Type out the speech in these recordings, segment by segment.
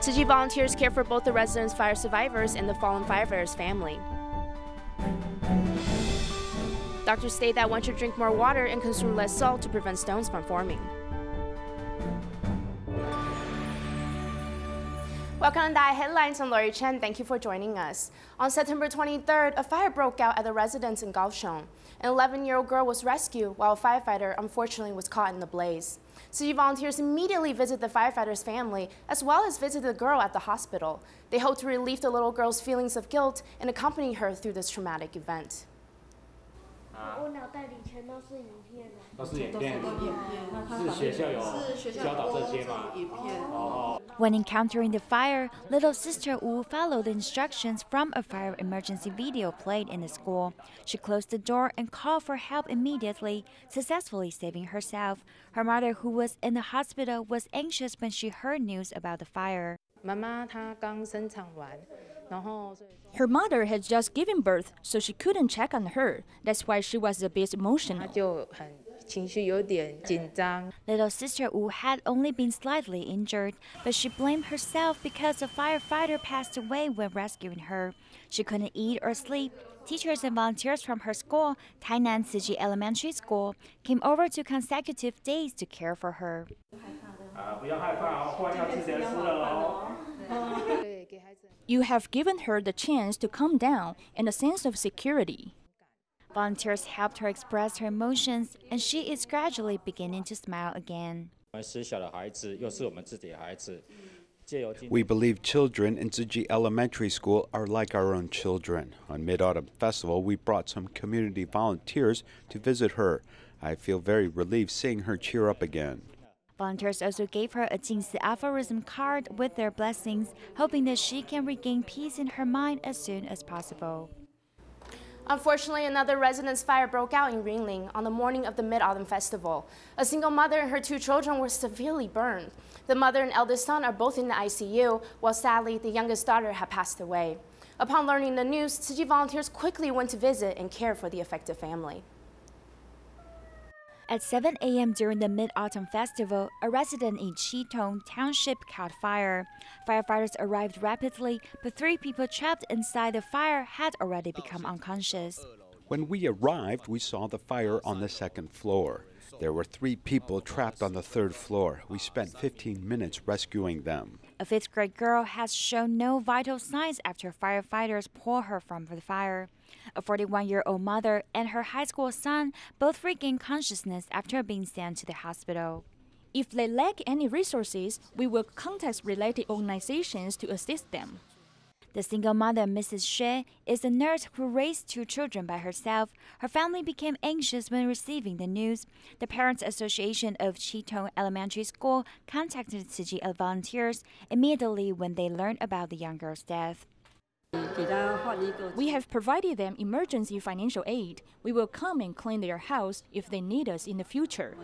Tzu Chi volunteers care for both the residents' fire survivors and the fallen firefighters' family. Doctors state that one should drink more water and consume less salt to prevent stones from forming. Welcome to DaAi Headlines. I'm Lori Chen. Thank you for joining us. On September 23rd, a fire broke out at a residence in Kaohsiung. An 11-year-old girl was rescued while a firefighter unfortunately was caught in the blaze. Tzu Chi volunteers immediately visit the firefighter's family as well as visit the girl at the hospital. They hope to relieve the little girl's feelings of guilt and accompany her through this traumatic event. 我脑袋里全都是影片的。都是影片，是学校有教导这些吗？哦。 When encountering the fire, little sister Wu followed the instructions from a fire emergency video played in the school. She closed the door and called for help immediately, successfully saving herself. Her mother, who was in the hospital, was anxious when she heard news about the fire. 妈妈她刚生产完，然后 Her mother had just given birth, so she couldn't check on her. That's why she was a bit emotional. 她就很情绪有点紧张。 Little sister Wu had only been slightly injured, but she blamed herself because a firefighter passed away when rescuing her. She couldn't eat or sleep. Teachers and volunteers from her school, Tainan Tzu Chi Elementary School, came over 2 consecutive days to care for her. 不要害怕哦，饭要记得吃了哦。 You have given her the chance to calm down and a sense of security. Volunteers helped her express her emotions, and she is gradually beginning to smile again. We believe children in Tzu Chi Elementary School are like our own children. On Mid-Autumn Festival, we brought some community volunteers to visit her. I feel very relieved seeing her cheer up again. Volunteers also gave her a Jingsi aphorism card with their blessings, hoping that she can regain peace in her mind as soon as possible. Unfortunately, another residence fire broke out in Ringling on the morning of the Mid-Autumn Festival. A single mother and her 2 children were severely burned. The mother and eldest son are both in the ICU, while sadly, the youngest daughter had passed away. Upon learning the news, Tzu Chi volunteers quickly went to visit and care for the affected family. At 7 a.m. during the Mid-Autumn Festival, a resident in Chitong Township caught fire. Firefighters arrived rapidly, but 3 people trapped inside the fire had already become unconscious. When we arrived, we saw the fire on the 2nd floor. There were 3 people trapped on the 3rd floor. We spent 15 minutes rescuing them. A 5th-grade girl has shown no vital signs after firefighters pulled her from the fire. A 41-year-old mother and her high school son both regained consciousness after being sent to the hospital. If they lack any resources, we will contact related organizations to assist them. The single mother, Mrs. Xue, is a nurse who raised 2 children by herself. Her family became anxious when receiving the news. The Parents Association of Chitong Elementary School contacted Tzu Chi volunteers immediately when they learned about the young girl's death. We have provided them emergency financial aid. We will come and clean their house if they need us in the future.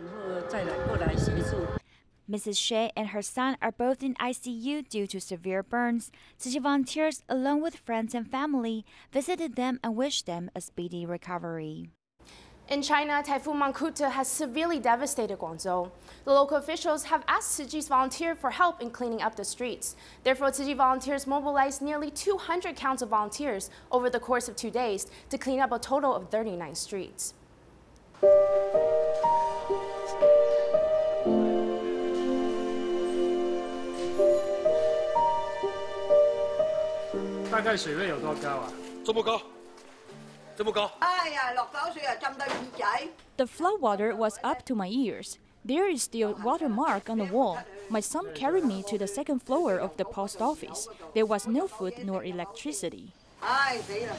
Mrs. Xue and her son are both in ICU due to severe burns. Tzu Chi volunteers, along with friends and family, visited them and wished them a speedy recovery. In China, Typhoon Mangkhut has severely devastated Guangzhou. The local officials have asked Tzu Chi's volunteers for help in cleaning up the streets. Therefore, Tzu Chi volunteers mobilized nearly 200 counts of volunteers over the course of 2 days to clean up a total of 39 streets. 大概水位有多高啊？这么高，这么高。哎呀，落手水啊，浸到耳仔。 The flood water was up to my ears. There is still watermark on the wall. My son carried me to the 2nd floor of the post office. There was no food nor electricity. 唉，死啦！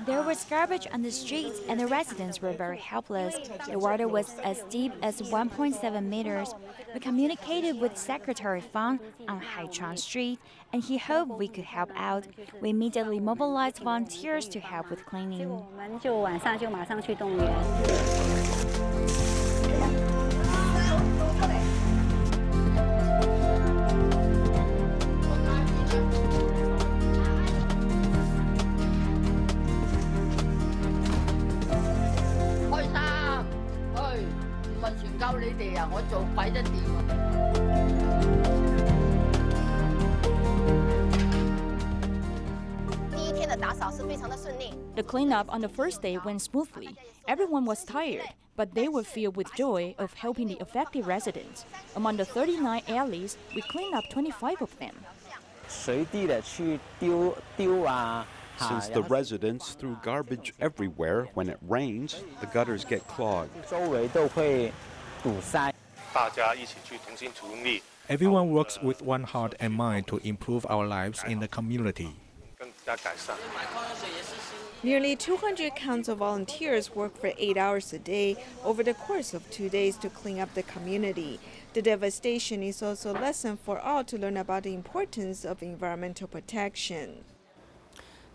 There was garbage on the streets and the residents were very helpless. The water was as deep as 1.7 meters. We communicated with Secretary Fang on Haichuan Street and he hoped we could help out. We immediately mobilized volunteers to help with cleaning. 我们就晚上就马上去动员。 唔係船夠你哋啊！我做鬼得掂啊！ The cleanup on the first day went smoothly. Everyone was tired, but they were filled with joy of helping the affected residents. Among the 39 alleys, we cleaned up 25 of them. Since the residents threw garbage everywhere, when it rains, the gutters get clogged. Everyone works with one heart and mind to improve our lives in the community. Nearly 200 council volunteers work for 8 hours a day over the course of 2 days to clean up the community. The devastation is also a lesson for all to learn about the importance of environmental protection.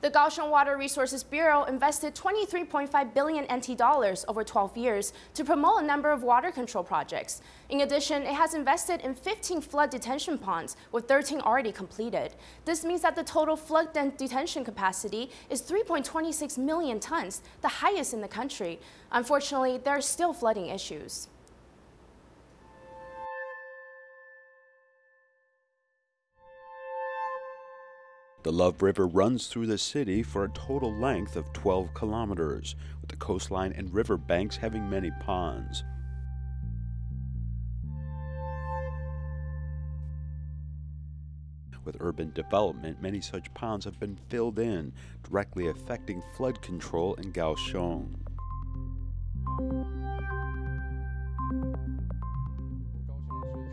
The Kaohsiung Water Resources Bureau invested 23.5 billion NT dollars over 12 years to promote a number of water control projects. In addition, it has invested in 15 flood detention ponds, with 13 already completed. This means that the total flood detention capacity is 3.26 million tons, the highest in the country. Unfortunately, there are still flooding issues. The Love River runs through the city for a total length of 12 kilometers, with the coastline and river banks having many ponds. With urban development, many such ponds have been filled in, directly affecting flood control in Kaohsiung.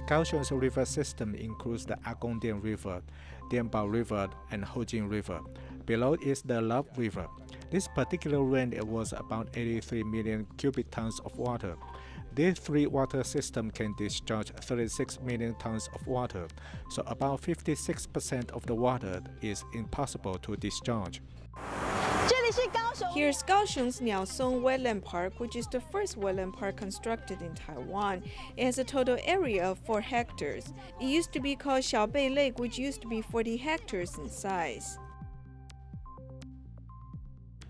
Kaohsiung's river system includes the Agongdian River, Dianbao River, and Hojing River. Below is the Love River. This particular rain was about 83 million cubic tons of water. These three water systems can discharge 36 million tons of water, so about 56% of the water is impossible to discharge. Here's Kaohsiung's Niaosong Wetland Park, which is the first wetland park constructed in Taiwan. It has a total area of 4 hectares. It used to be called Xiaobei Lake, which used to be 40 hectares in size.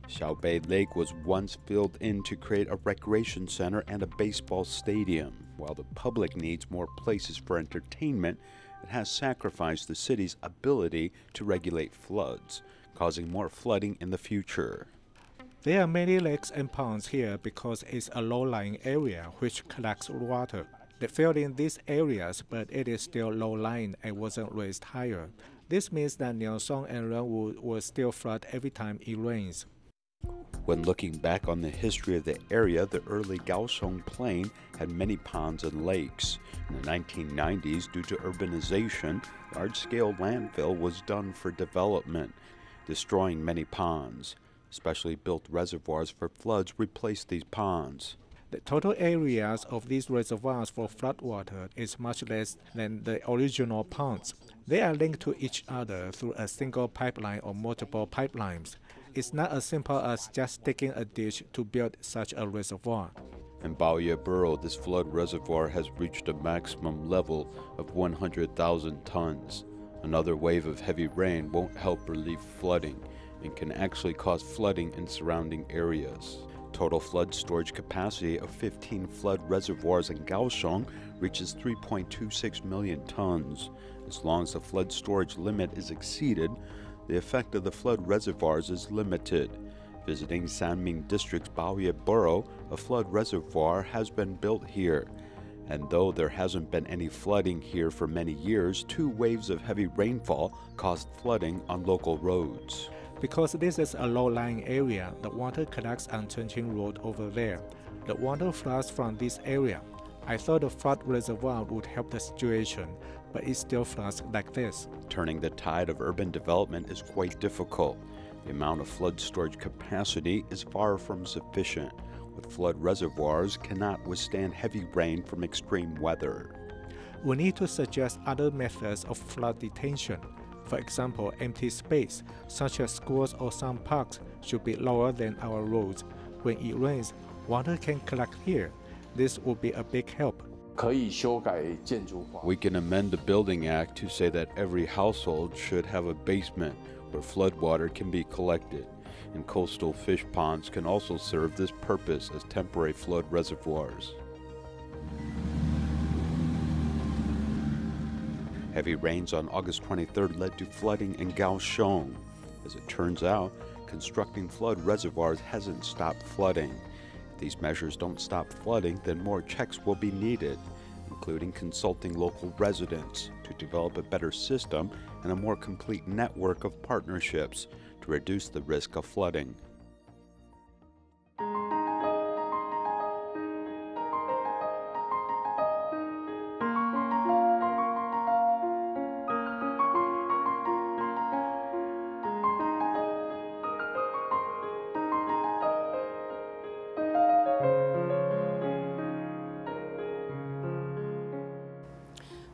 Xiaobei Lake was once filled in to create a recreation center and a baseball stadium. While the public needs more places for entertainment, it has sacrificed the city's ability to regulate floods, causing more flooding in the future. There are many lakes and ponds here because it's a low-lying area which collects water. They filled in these areas, but it is still low-lying and wasn't raised higher. This means that Niaosong and Renwu will still flood every time it rains. When looking back on the history of the area, the early Kaohsiung Plain had many ponds and lakes. In the 1990s, due to urbanization, large-scale landfill was done for development, destroying many ponds. Specially built reservoirs for floods replaced these ponds. The total areas of these reservoirs for floodwater is much less than the original ponds. They are linked to each other through a single pipeline or multiple pipelines. It's not as simple as just digging a ditch to build such a reservoir. In Baoye Borough, this flood reservoir has reached a maximum level of 100,000 tons. Another wave of heavy rain won't help relieve flooding and can actually cause flooding in surrounding areas. Total flood storage capacity of 15 flood reservoirs in Kaohsiung reaches 3.26 million tons. As long as the flood storage limit is exceeded, the effect of the flood reservoirs is limited. Visiting Sanming District's Baoye Borough, a flood reservoir has been built here. And though there hasn't been any flooding here for many years, 2 waves of heavy rainfall caused flooding on local roads. Because this is a low-lying area, the water collects on Chengqing Road over there. The water flows from this area. I thought the flood reservoir would help the situation, but it still floods like this. Turning the tide of urban development is quite difficult. The amount of flood storage capacity is far from sufficient, with flood reservoirs cannot withstand heavy rain from extreme weather. We need to suggest other methods of flood detention. For example, empty space, such as schools or some parks, should be lower than our roads. When it rains, water can collect here. This would be a big help. We can amend the Building Act to say that every household should have a basement where floodwater can be collected, and coastal fish ponds can also serve this purpose as temporary flood reservoirs. Heavy rains on August 23rd led to flooding in Kaohsiung. As it turns out, constructing flood reservoirs hasn't stopped flooding. If these measures don't stop flooding, then more checks will be needed, including consulting local residents to develop a better system and a more complete network of partnerships to reduce the risk of flooding.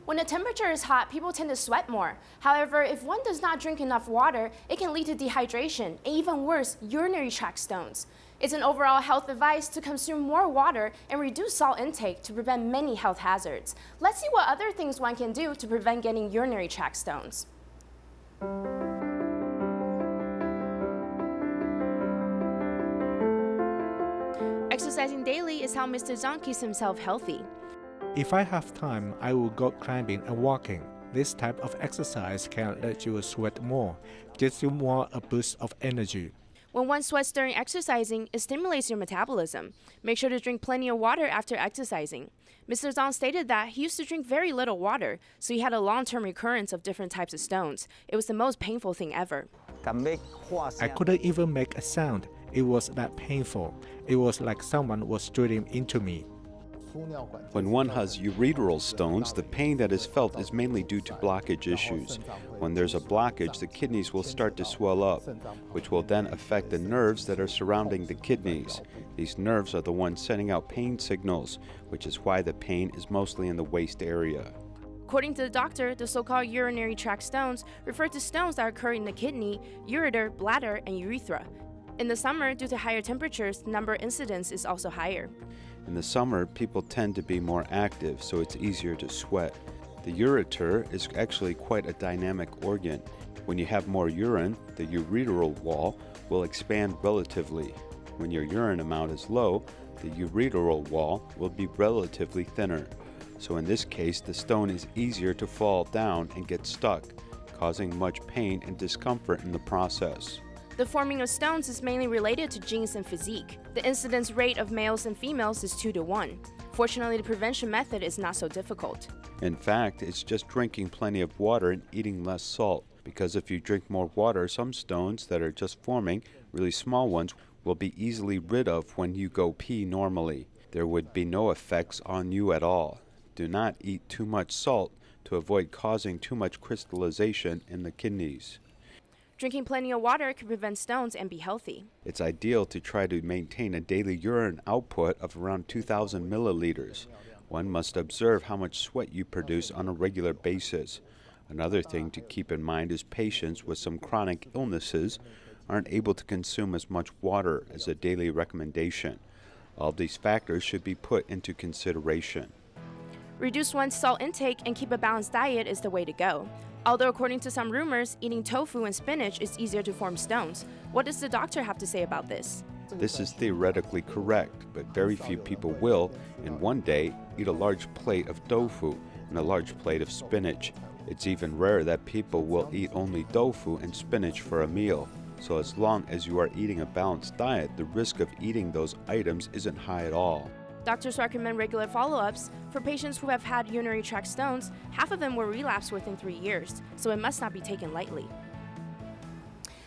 When the temperature is hot, people tend to sweat more. However, if one does not drink enough water, it can lead to dehydration and even worse, urinary tract stones. It's an overall health advice to consume more water and reduce salt intake to prevent many health hazards. Let's see what other things one can do to prevent getting urinary tract stones. Exercising daily is how Mr. Zhang keeps himself healthy. If I have time, I will go climbing and walking. This type of exercise can let you sweat more, gives you more a boost of energy. When one sweats during exercising, it stimulates your metabolism. Make sure to drink plenty of water after exercising. Mr. Zhang stated that he used to drink very little water, so he had a long-term recurrence of different types of stones. It was the most painful thing ever. I couldn't even make a sound. It was that painful. It was like someone was drilling into me. When one has ureteral stones, the pain that is felt is mainly due to blockage issues. When there's a blockage, the kidneys will start to swell up, which will then affect the nerves that are surrounding the kidneys. These nerves are the ones sending out pain signals, which is why the pain is mostly in the waist area. According to the doctor, the so-called urinary tract stones refer to stones that occur in the kidney, ureter, bladder, and urethra. In the summer, due to higher temperatures, the number of incidents is also higher. In the summer, people tend to be more active, so it's easier to sweat. The ureter is actually quite a dynamic organ. When you have more urine, the ureteral wall will expand relatively. When your urine amount is low, the ureteral wall will be relatively thinner. So in this case, the stone is easier to fall down and get stuck, causing much pain and discomfort in the process. The forming of stones is mainly related to genes and physique. The incidence rate of males and females is 2 to 1. Fortunately, the prevention method is not so difficult. In fact, it's just drinking plenty of water and eating less salt. Because if you drink more water, some stones that are just forming, really small ones, will be easily rid of when you go pee normally. There would be no effects on you at all. Do not eat too much salt to avoid causing too much crystallization in the kidneys. Drinking plenty of water can prevent stones and be healthy. It's ideal to try to maintain a daily urine output of around 2,000 milliliters. One must observe how much sweat you produce on a regular basis. Another thing to keep in mind is patients with some chronic illnesses aren't able to consume as much water as a daily recommendation. All these factors should be put into consideration. Reduce one's salt intake and keep a balanced diet is the way to go. Although according to some rumors, eating tofu and spinach is easier to form stones. What does the doctor have to say about this? This is theoretically correct, but very few people will, in one day, eat a large plate of tofu and a large plate of spinach. It's even rare that people will eat only tofu and spinach for a meal. So as long as you are eating a balanced diet, the risk of eating those items isn't high at all. Doctors recommend regular follow-ups. For patients who have had urinary tract stones, half of them will relapse within 3 years, so it must not be taken lightly.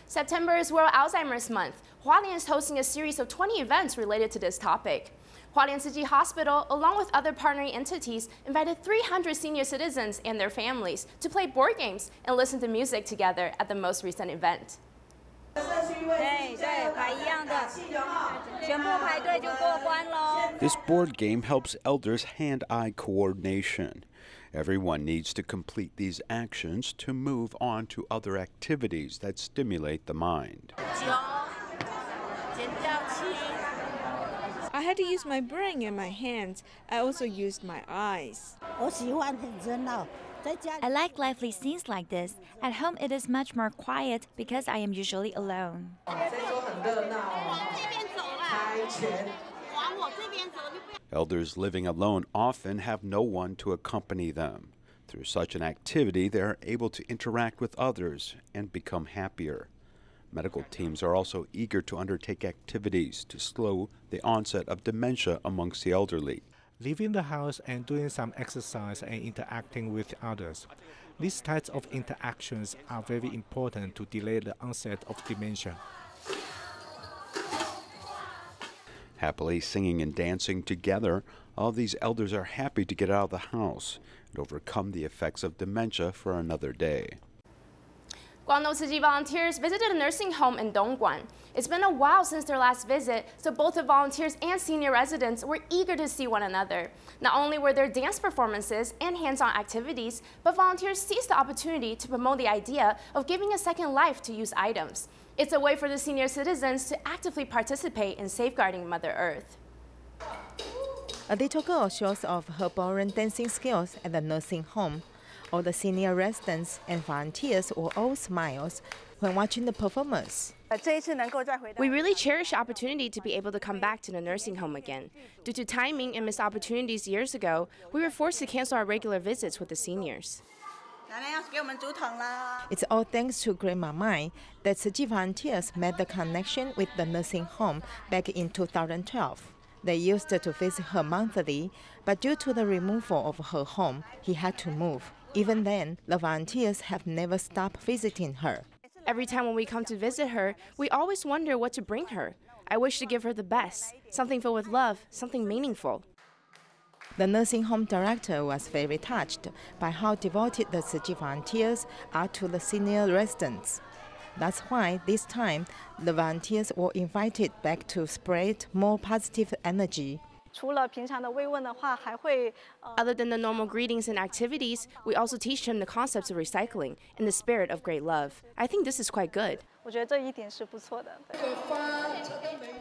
September is World Alzheimer's Month. Hualien is hosting a series of 20 events related to this topic. Hualien Tzu Chi Hospital, along with other partnering entities, invited 300 senior citizens and their families to play board games and listen to music together at the most recent event. This board game helps elders hand-eye coordination. Everyone needs to complete these actions to move on to other activities that stimulate the mind. I had to use my brain and my hands. I also used my eyes. I like lively scenes like this. At home, it is much more quiet because I am usually alone. Elders living alone often have no one to accompany them. Through such an activity, they are able to interact with others and become happier. Medical teams are also eager to undertake activities to slow the onset of dementia amongst the elderly. Leaving the house and doing some exercise and interacting with others. These types of interactions are very important to delay the onset of dementia. Happily singing and dancing together, all these elders are happy to get out of the house and overcome the effects of dementia for another day. Guangdong Tzu Chi volunteers visited a nursing home in Dongguan. It's been a while since their last visit, so both the volunteers and senior residents were eager to see one another. Not only were there dance performances and hands-on activities, but volunteers seized the opportunity to promote the idea of giving a second life to used items. It's a way for the senior citizens to actively participate in safeguarding Mother Earth. A little girl shows off her ballroom dancing skills at the nursing home. All the senior residents and volunteers were all smiles when watching the performance. We really cherish the opportunity to be able to come back to the nursing home again. Due to timing and missed opportunities years ago, we were forced to cancel our regular visits with the seniors. It's all thanks to Grandma Mai that Tzu Chi volunteers made the connection with the nursing home back in 2012. They used to visit her monthly, but due to the removal of her home, he had to move. Even then, the volunteers have never stopped visiting her. Every time when we come to visit her, we always wonder what to bring her. I wish to give her the best, something filled with love, something meaningful. The nursing home director was very touched by how devoted the Tzu Chi volunteers are to the senior residents. That's why this time, the volunteers were invited back to spread more positive energy. Other than the normal greetings and activities, we also teach them the concepts of recycling and the spirit of great love. I think this is quite good.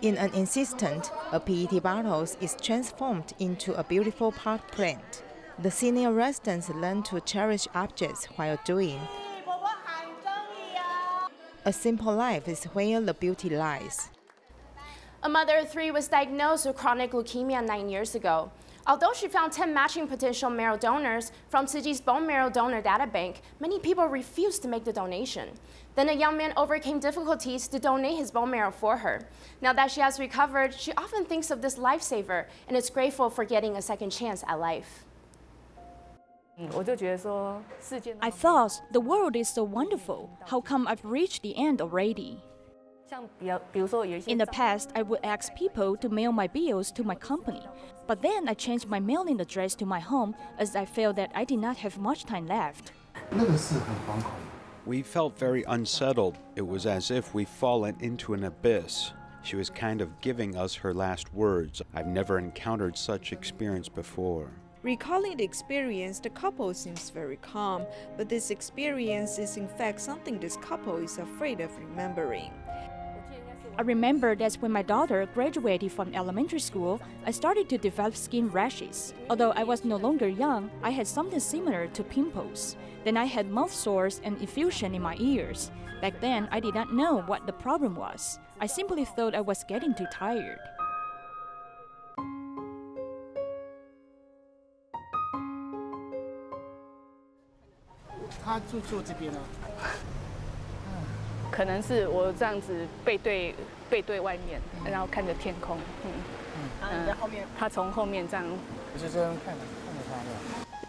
In an instant, a PET bottle is transformed into a beautiful pot plant. The senior residents learn to cherish objects while doing. A simple life is where the beauty lies. A mother of 3 was diagnosed with chronic leukemia 9 years ago. Although she found 10 matching potential marrow donors from Tzu Chi's bone marrow donor data bank, many people refused to make the donation. Then a young man overcame difficulties to donate his bone marrow for her. Now that she has recovered, she often thinks of this lifesaver and is grateful for getting a second chance at life. I thought, the world is so wonderful. How come I've reached the end already? In the past, I would ask people to mail my bills to my company. But then I changed my mailing address to my home as I felt that I did not have much time left. We felt very unsettled. It was as if we'd fallen into an abyss. She was kind of giving us her last words. I've never encountered such experience before. Recalling the experience, the couple seems very calm, but this experience is in fact something this couple is afraid of remembering. I remember that when my daughter graduated from elementary school, I started to develop skin rashes. Although I was no longer young, I had something similar to pimples. Then I had mouth sores and effusion in my ears. Back then, I did not know what the problem was. I simply thought I was getting too tired.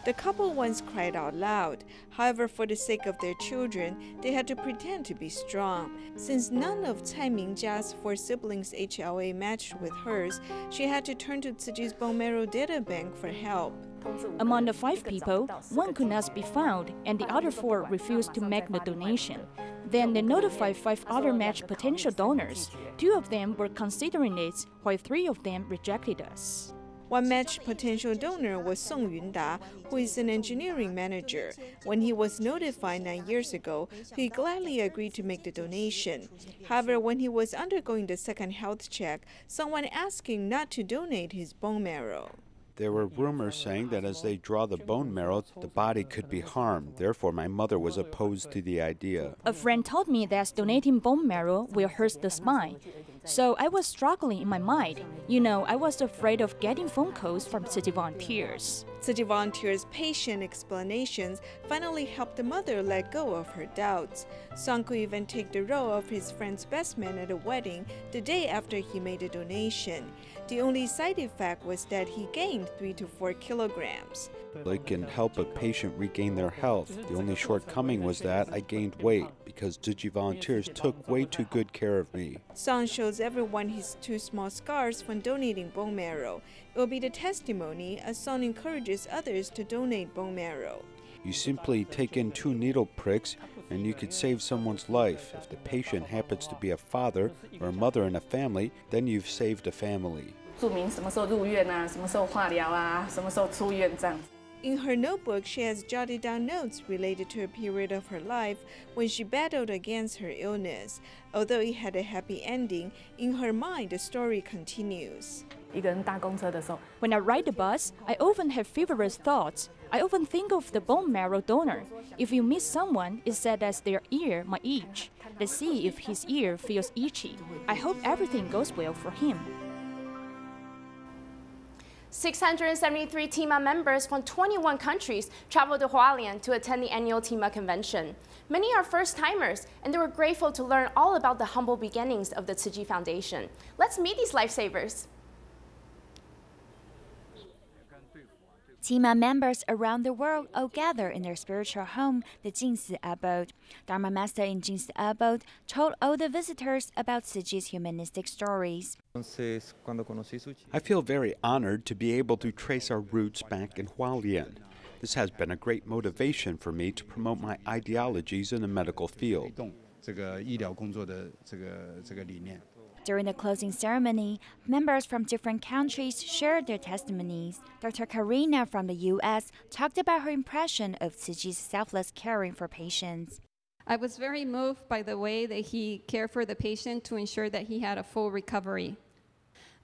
The couple once cried out loud. However, for the sake of their children, they had to pretend to be strong. Since none of Cai Mingjia's 4 siblings' HLA matched with hers, she had to turn to Tzu Chi's bone marrow data bank for help. Among the 5 people, 1 could not be found, and the other 4 refused to make the donation. Then they notified 5 other matched potential donors. 2 of them were considering it, while 3 of them rejected us. One matched potential donor was Song Yunda, who is an engineering manager. When he was notified 9 years ago, he gladly agreed to make the donation. However, when he was undergoing the second health check, someone asked him not to donate his bone marrow. There were rumors saying that as they draw the bone marrow, the body could be harmed. Therefore, my mother was opposed to the idea. A friend told me that donating bone marrow will hurt the spine. So I was struggling in my mind. You know, I was afraid of getting phone calls from Tzu Chi volunteers. Tzu Chi volunteers' patient explanations finally helped the mother let go of her doubts. Song could even take the role of his friend's best man at a wedding the day after he made a donation. The only side effect was that he gained 3 to 4 kilograms. It can help a patient regain their health. The only shortcoming was that I gained weight because Tzu Chi volunteers took way too good care of me. Song shows everyone his 2 small scars from donating bone marrow. It will be the testimony as Song encourages others to donate bone marrow. You simply take in 2 needle pricks and you could save someone's life. If the patient happens to be a father or a mother in a family, then you've saved a family. In her notebook, she has jotted down notes related to a period of her life when she battled against her illness. Although it had a happy ending, in her mind the story continues. When I ride the bus, I often have feverish thoughts. I often think of the bone marrow donor. If you meet someone, it's said that their ear might itch. Let's see if his ear feels itchy. I hope everything goes well for him. 673 TIMA members from 21 countries traveled to Hualien to attend the annual TIMA convention. Many are first-timers, and they were grateful to learn all about the humble beginnings of the Tzu Chi Foundation. Let's meet these lifesavers. TIMA members around the world all gather in their spiritual home, the Jingsi abode. Dharma Master in Jingsi abode told all the visitors about Tzu Chi's humanistic stories. I feel very honored to be able to trace our roots back in Hualien. This has been a great motivation for me to promote my ideologies in the medical field. During the closing ceremony, members from different countries shared their testimonies. Dr. Karina from the U.S. talked about her impression of Tzu Chi's selfless caring for patients. I was very moved by the way that he cared for the patient to ensure that he had a full recovery.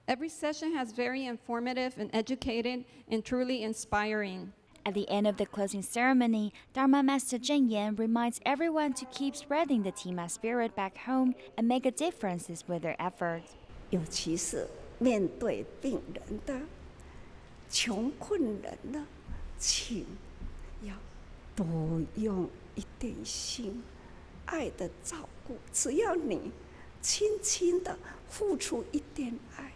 Every session has very informative and educated and truly inspiring. At the end of the closing ceremony, Dharma Master Zheng Yan reminds everyone to keep spreading the TIMA spirit back home and make a difference with their efforts. 尤其是面对病人的穷困人的，请要多用一点心，爱的照顾。只要你轻轻的付出一点爱。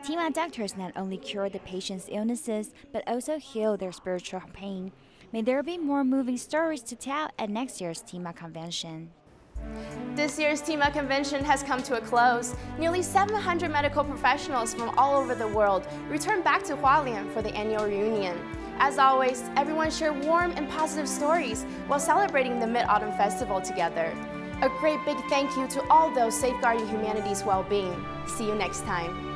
TIMA doctors not only cure the patient's illnesses, but also heal their spiritual pain. May there be more moving stories to tell at next year's TIMA convention. This year's TIMA convention has come to a close. Nearly 700 medical professionals from all over the world return back to Hualien for the annual reunion. As always, everyone shared warm and positive stories while celebrating the Mid-Autumn Festival together. A great big thank you to all those safeguarding humanity's well-being. See you next time.